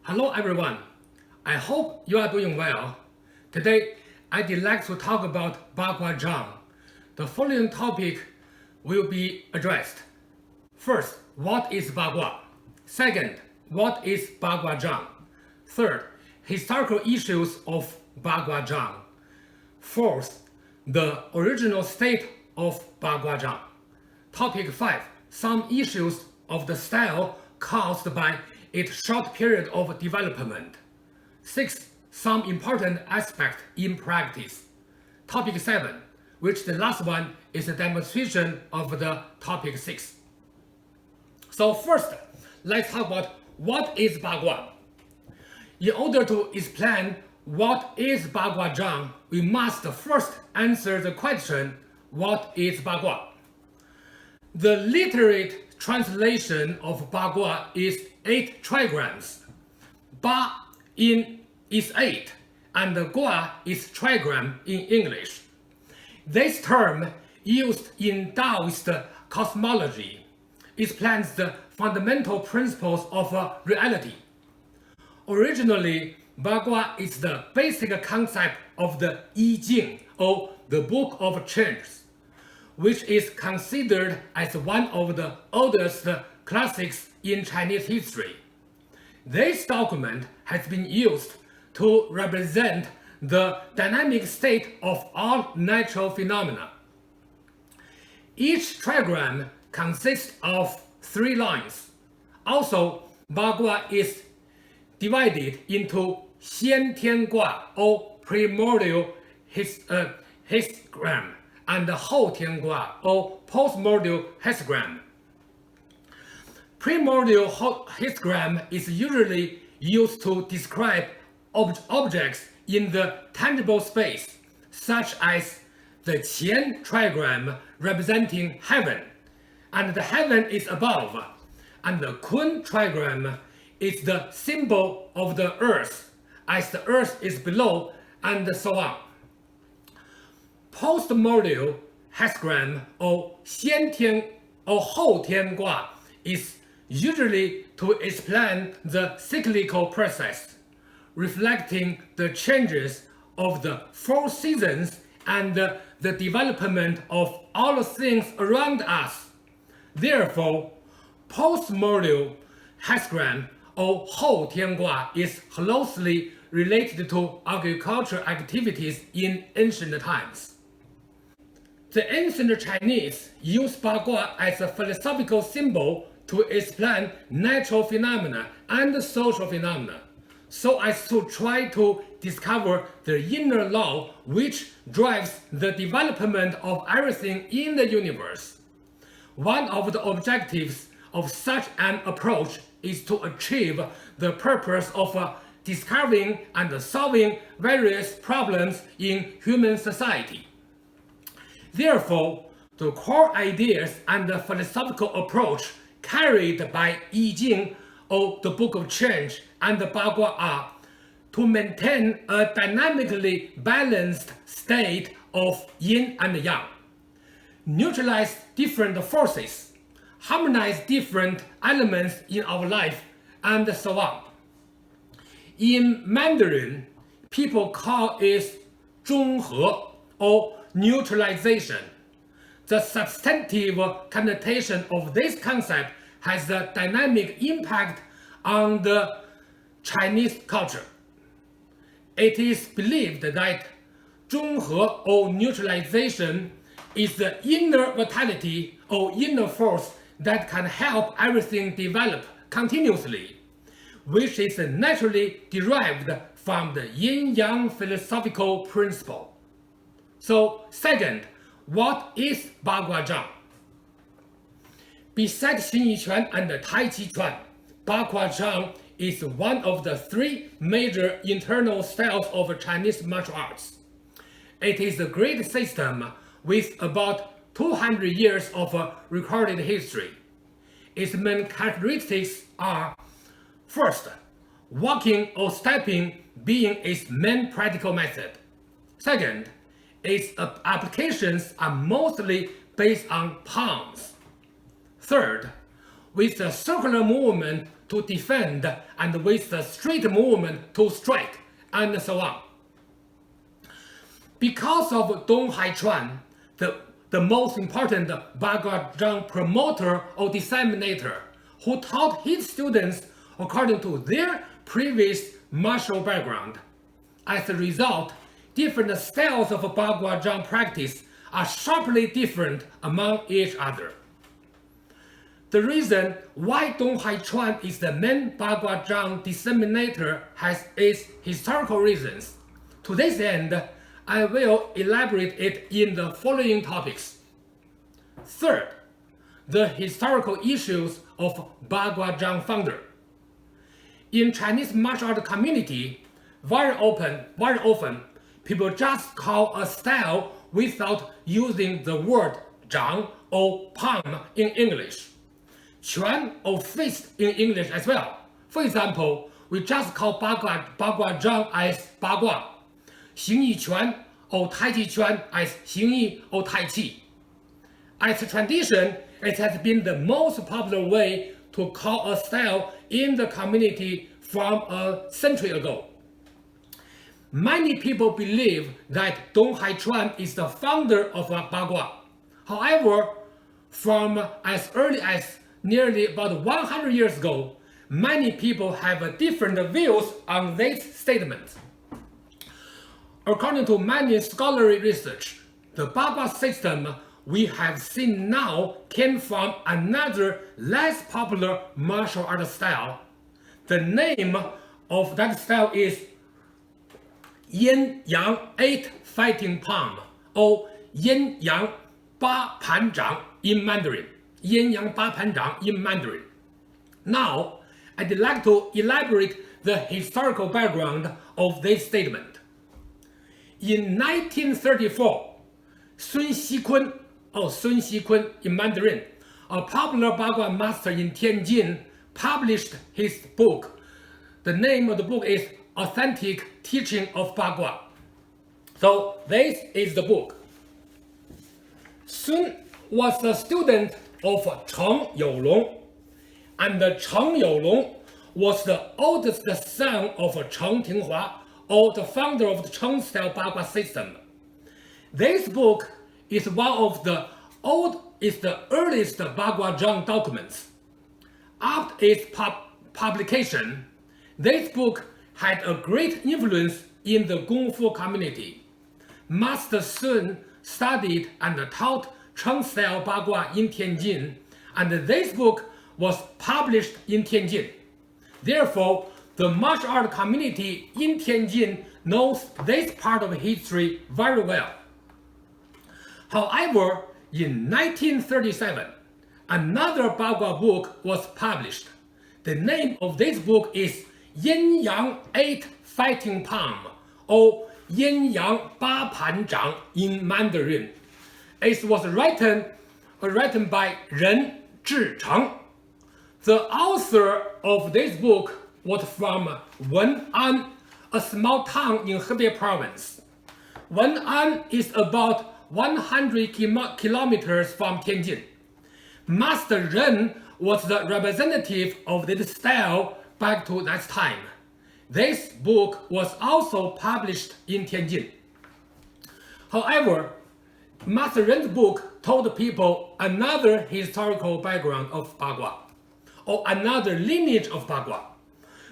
Hello everyone, I hope you are doing well. Today, I'd like to talk about Baguazhang. The following topic will be addressed. First, what is Bagua? Second, what is Baguazhang? Third, historical issues of Baguazhang. Fourth, the original state of Baguazhang. Topic 5, some issues of the style caused by its short period of development. 6. Some important aspect in practice. Topic 7, which the last one is a demonstration of the topic 6. So first, let's talk about what is Bagua. In order to explain what is Baguazhang, we must first answer the question, what is Bagua? The literate translation of Bagua is 8 trigrams. Ba is 8, and Gua is trigram in English. This term, used in Taoist cosmology, explains the fundamental principles of reality. Originally, Bagua is the basic concept of the I Ching, or the Book of Changes, which is considered as one of the oldest classics in Chinese history. This document has been used to represent the dynamic state of all natural phenomena. Each trigram consists of 3 lines. Also, Bagua is divided into Xian Tian Gua, or primordial histogram, and Hou Tian Gua, or postmordial histogram. Primordial histogram is usually used to describe objects in the tangible space, such as the Qian trigram representing heaven, and the heaven is above, and the Kun trigram is the symbol of the earth, as the earth is below, and so on. Postmordial histogram, or Xian Tian or Hou Tian Gua, is usually to explain the cyclical process, reflecting the changes of the 4 seasons and the development of all things around us. Therefore, postmordial histogram, or Hou Tian Gua, is closely related to agricultural activities in ancient times. The ancient Chinese used Bagua as a philosophical symbol to explain natural phenomena and social phenomena, so as to try to discover the inner law which drives the development of everything in the universe. One of the objectives of such an approach is to achieve the purpose of discovering and solving various problems in human society. Therefore, the core ideas and the philosophical approach carried by I Ching, or the Book of Change, and Bagua are to maintain a dynamically balanced state of yin and yang, neutralize different forces, harmonize different elements in our life, and so on. In Mandarin, people call it 中和, or neutralization. The substantive connotation of this concept has a dynamic impact on the Chinese culture. It is believed that 中和, or neutralization, is the inner vitality or inner force that can help everything develop continuously, which is naturally derived from the yin-yang philosophical principle. So, second, what is Baguazhang? Besides Xing Yi Quan and Tai Chi Chuan, Baguazhang is one of the 3 major internal styles of Chinese martial arts. It is a great system with about 200 years of recorded history. Its main characteristics are: first, walking or stepping being its main practical method. Second, its applications are mostly based on palms. Third, with a circular movement to defend and with the straight movement to strike, and so on. Because of Dong Haichuan, the most important Baguazhang promoter or disseminator, who taught his students according to their previous martial background. As a result, different styles of Baguazhang practice are sharply different among each other. The reason why Dong Haichuan is the main Baguazhang disseminator has its historical reasons. To this end, I will elaborate it in the following topics. Third, the historical issues of Baguazhang founder. In Chinese martial art community, very often, people just call a style without using the word zhang or palm in English. Quan or fist in English as well. For example, we just call Baguazhang as Bagua, 形意拳 or Tai Chi Chuan as 形意 or Tai Chi. As a tradition, it has been the most popular way to call a style in the community from a century ago. Many people believe that Dong Haichuan is the founder of Bagua. However, from as early as nearly about 100 years ago, many people have different views on this statement. According to many scholarly research, the Bagua system we have seen now came from another less popular martial art style. The name of that style is Yin Yang 8 Fighting Palm or Yin Yang 八盘掌 in Mandarin. Yin Yang 八盘掌 in Mandarin. Now, I'd like to elaborate the historical background of this statement. In 1934, Sun Xikun, or Sun Xikun in Mandarin, a popular Bagua master in Tianjin, published his book. The name of the book is Authentic Teaching of Bagua. So this is the book. Sun was a student of Cheng Youlong, and Cheng Youlong was the oldest son of Cheng Tinghua, or the founder of the Cheng style Bagua system. This book is the earliest Baguazhang documents. After its publication, this book had a great influence in the Kung Fu community. Master Sun studied and taught Cheng style Bagua in Tianjin, and this book was published in Tianjin. Therefore, the martial art community in Tianjin knows this part of history very well. However, in 1937, another Bagua book was published. The name of this book is Yin Yang 8 Fighting Palm, or Yin Yang 八盘掌 in Mandarin. It was written by Ren Zhicheng. The author of this book was from Wen'an, a small town in Hebei province. Wen'an is about 100 kilometers from Tianjin. Master Ren was the representative of this style back to that time. This book was also published in Tianjin. However, Master Ren's book told people another historical background of Bagua, or another lineage of Bagua.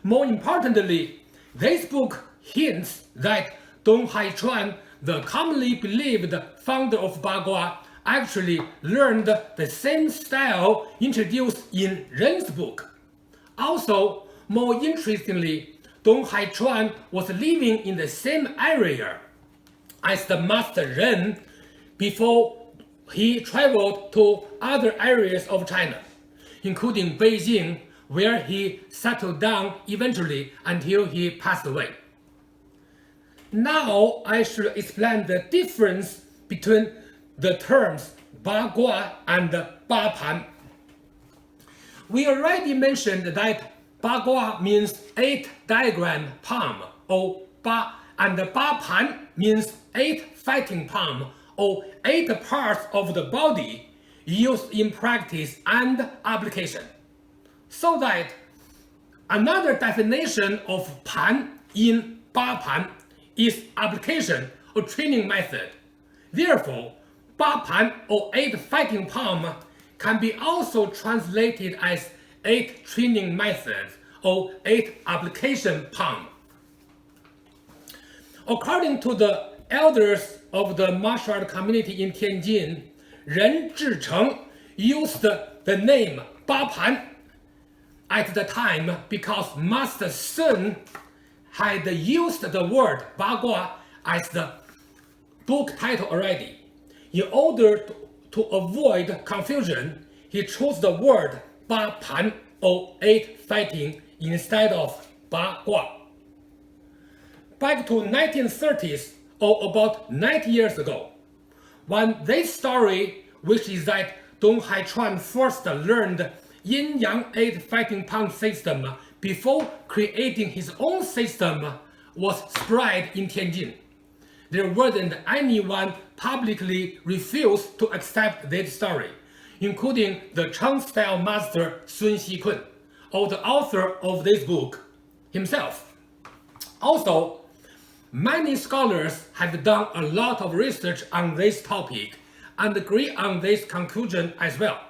More importantly, this book hints that Dong Haichuan, the commonly believed founder of Bagua, actually learned the same style introduced in Ren's book. Also, more interestingly, Dong Haichuan was living in the same area as the Master Ren before he traveled to other areas of China, including Beijing, where he settled down eventually until he passed away. Now I should explain the difference between the terms Bagua and Bapan. We already mentioned that Bagua means 8 diagram palm, or Ba, and Bapan means 8 fighting palm, or 8 parts of the body used in practice and application. So that Another definition of pan in ba pan is application or training method. Therefore, ba pan or 8 fighting palm can be also translated as 8 training methods or 8 application palm. According to the elders of the martial art community in Tianjin, Ren Zhicheng used the name Ba Pan at the time because Master Sun had used the word Bagua as the book title already. In order to avoid confusion, he chose the word Ba Pan or 8 fighting instead of Bagua. Back to 1930s or about 90 years ago, when this story, which is that Dong Haichuan first learned Yin-Yang 8 fighting palm system before creating his own system, was spread in Tianjin. There wasn't anyone publicly refused to accept this story, including the Cheng-style master Sun Xikun, or the author of this book himself. Also, many scholars have done a lot of research on this topic and agree on this conclusion as well.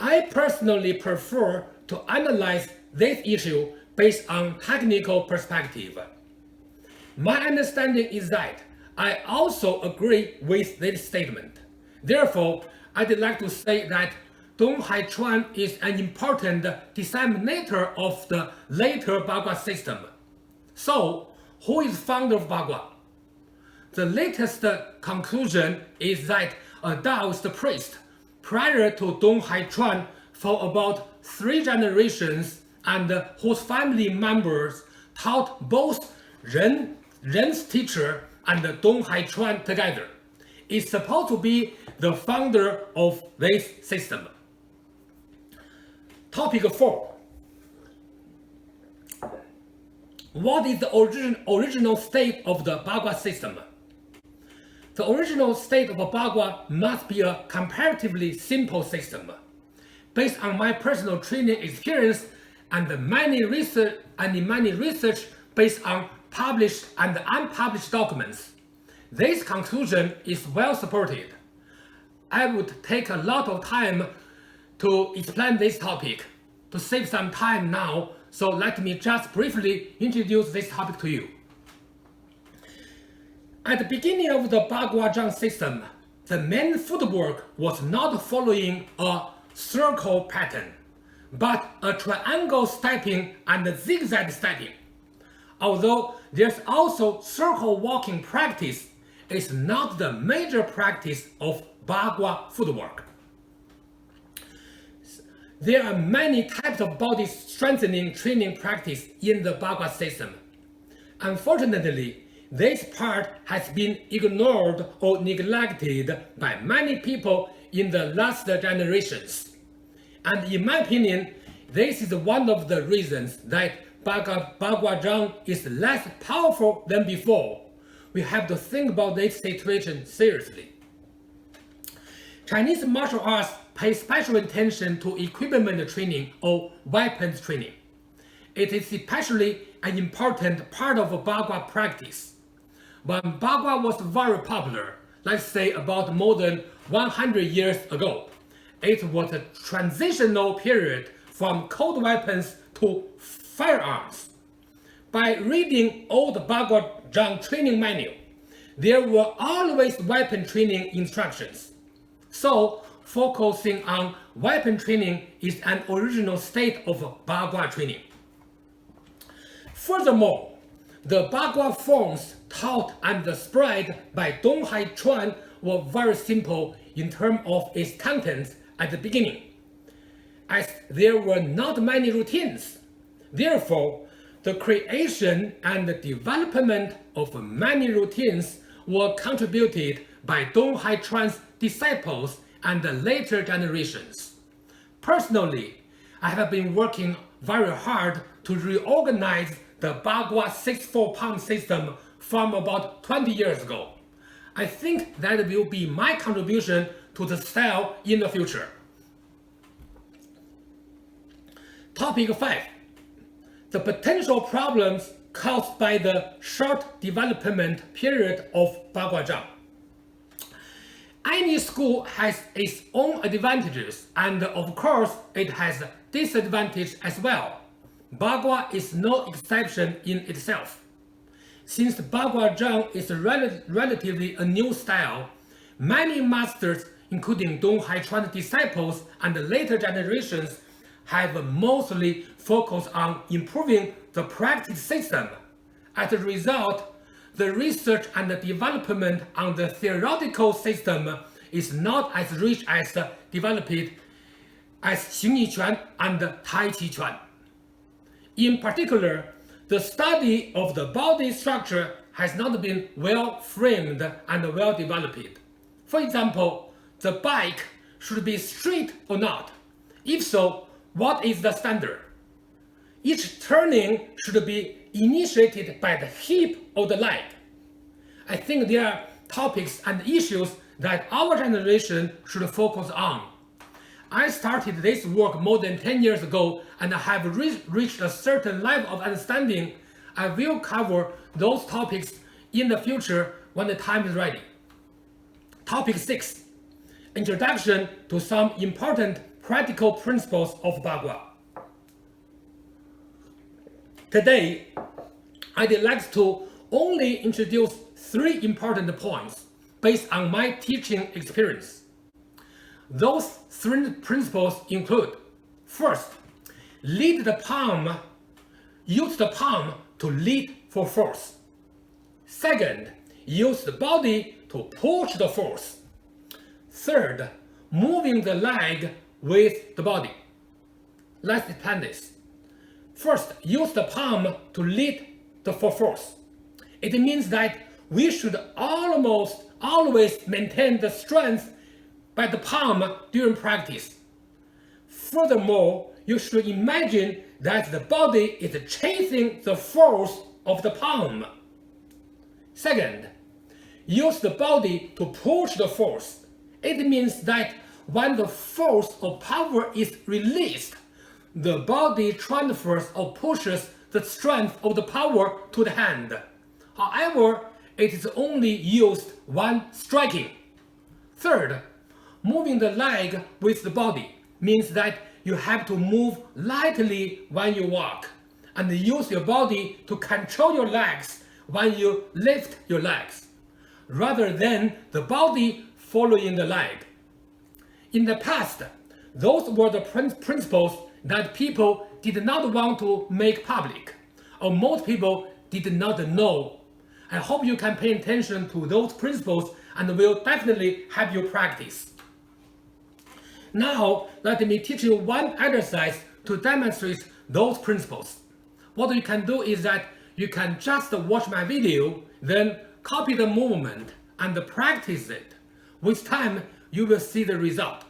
I personally prefer to analyze this issue based on technical perspective. My understanding is that I also agree with this statement. Therefore, I'd like to say that Dong Haichuan is an important disseminator of the later Bagua system. So, who is founder of Bagua? The latest conclusion is that a Taoist priest prior to Dong Haichuan for about 3 generations and whose family members taught both Ren's teacher and Dong Haichuan together is supposed to be the founder of this system. Topic 4. What is the original state of the Bagua system? The original state of a Bagua must be a comparatively simple system. Based on my personal training experience and many research based on published and unpublished documents, this conclusion is well supported. I would take a lot of time to explain this topic. To save some time now, so let me just briefly introduce this topic to you. At the beginning of the Baguazhang system, the main footwork was not following a circle pattern, but a triangle stepping and zigzag stepping. Although there's also circle walking practice, it's not the major practice of Bagua footwork. There are many types of body strengthening training practice in the Bagua system. Unfortunately, this part has been ignored or neglected by many people in the last generations. And in my opinion, this is one of the reasons that Baguazhang is less powerful than before. We have to think about this situation seriously. Chinese martial arts pay special attention to equipment training or weapons training. It is especially an important part of Bagua practice. When Bagua was very popular, let's say about more than 100 years ago, it was a transitional period from cold weapons to firearms. By reading old Baguazhang training manual, there were always weapon training instructions. So, focusing on weapon training is an original state of Bagua training. Furthermore, the Bagua forms taught and spread by Dong Haichuan were very simple in terms of its contents at the beginning, as there were not many routines. Therefore, the creation and development of many routines were contributed by Dong Haichuan's disciples and the later generations. Personally, I have been working very hard to reorganize the Bagua 6-4 palm system from about 20 years ago. I think that will be my contribution to the style in the future. Topic 5. The potential problems caused by the short development period of Baguazhang. Any school has its own advantages, and of course it has disadvantages as well. Bagua is no exception in itself. Since Baguazhang is relatively a new style, many masters, including Dong Haichuan's disciples and the later generations, have mostly focused on improving the practice system. As a result, the research and the development on the theoretical system is not as rich as developed as Xingyi Quan and Tai Chi Quan. In particular, the study of the body structure has not been well framed and well developed. For example, the bike should be straight or not. If so, what is the standard? Each turning should be initiated by the hip or the leg. I think there are topics and issues that our generation should focus on. I started this work more than 10 years ago and have reached a certain level of understanding. I will cover those topics in the future when the time is ready. Topic 6. Introduction to some important practical principles of Bagua. Today, I'd like to only introduce 3 important points based on my teaching experience. Those 3 principles include: first, use the palm to lead for force. Second, use the body to push the force. Third, moving the leg with the body. Let's explain this. First, use the palm to lead for force. It means that we should almost always maintain the strength by the palm during practice. Furthermore, you should imagine that the body is chasing the force of the palm. Second, use the body to push the force. It means that when the force or power is released, the body transfers or pushes the strength of the power to the hand. However, it is only used when striking. Third, moving the leg with the body means that you have to move lightly when you walk, and use your body to control your legs when you lift your legs, rather than the body following the leg. In the past, those were the principles that people did not want to make public, or most people did not know. I hope you can pay attention to those principles and will definitely help you practice. Now, let me teach you one exercise to demonstrate those principles. What you can do is that you can just watch my video, then copy the movement and practice it. With time, you will see the result.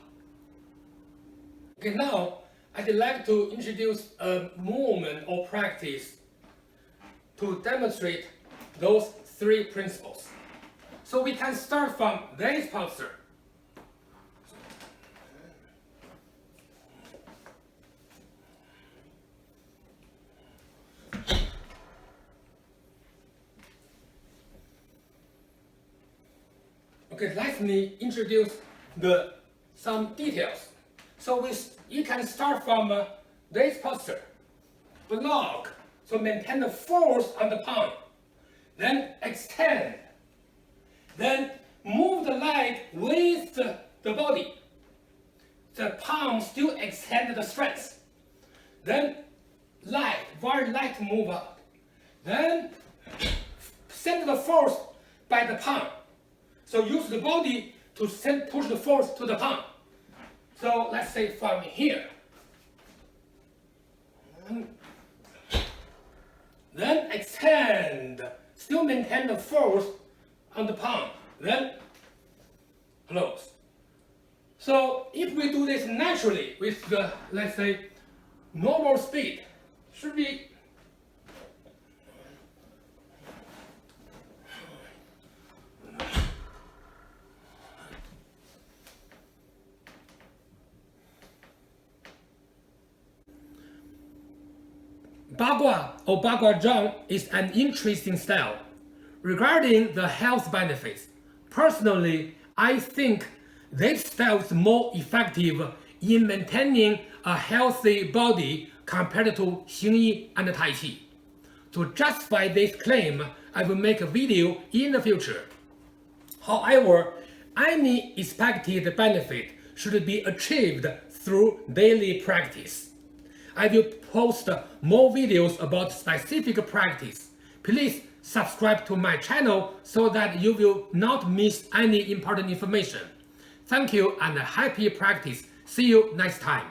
Okay, now I'd like to introduce a movement or practice to demonstrate those 3 principles. So we can start from this posture. Okay, let me introduce some details. So you can start from this posture. Block, so maintain the force on the palm. Then extend. Then move the leg with the body. The palm still extend the strength. Then very light move up. Then send the force by the palm. So use the body to push the force to the palm. So let's say from here. Then extend. Still maintain the force on the palm. Then close. So if we do this naturally with the, let's say, normal speed, should be Bagua or Baguazhang is an interesting style. Regarding the health benefits, personally, I think this style is more effective in maintaining a healthy body compared to Xingyi and Tai Chi. To justify this claim, I will make a video in the future. However, any expected benefit should be achieved through daily practice. I will post more videos about specific practice. Please subscribe to my channel so that you will not miss any important information. Thank you and happy practice. See you next time.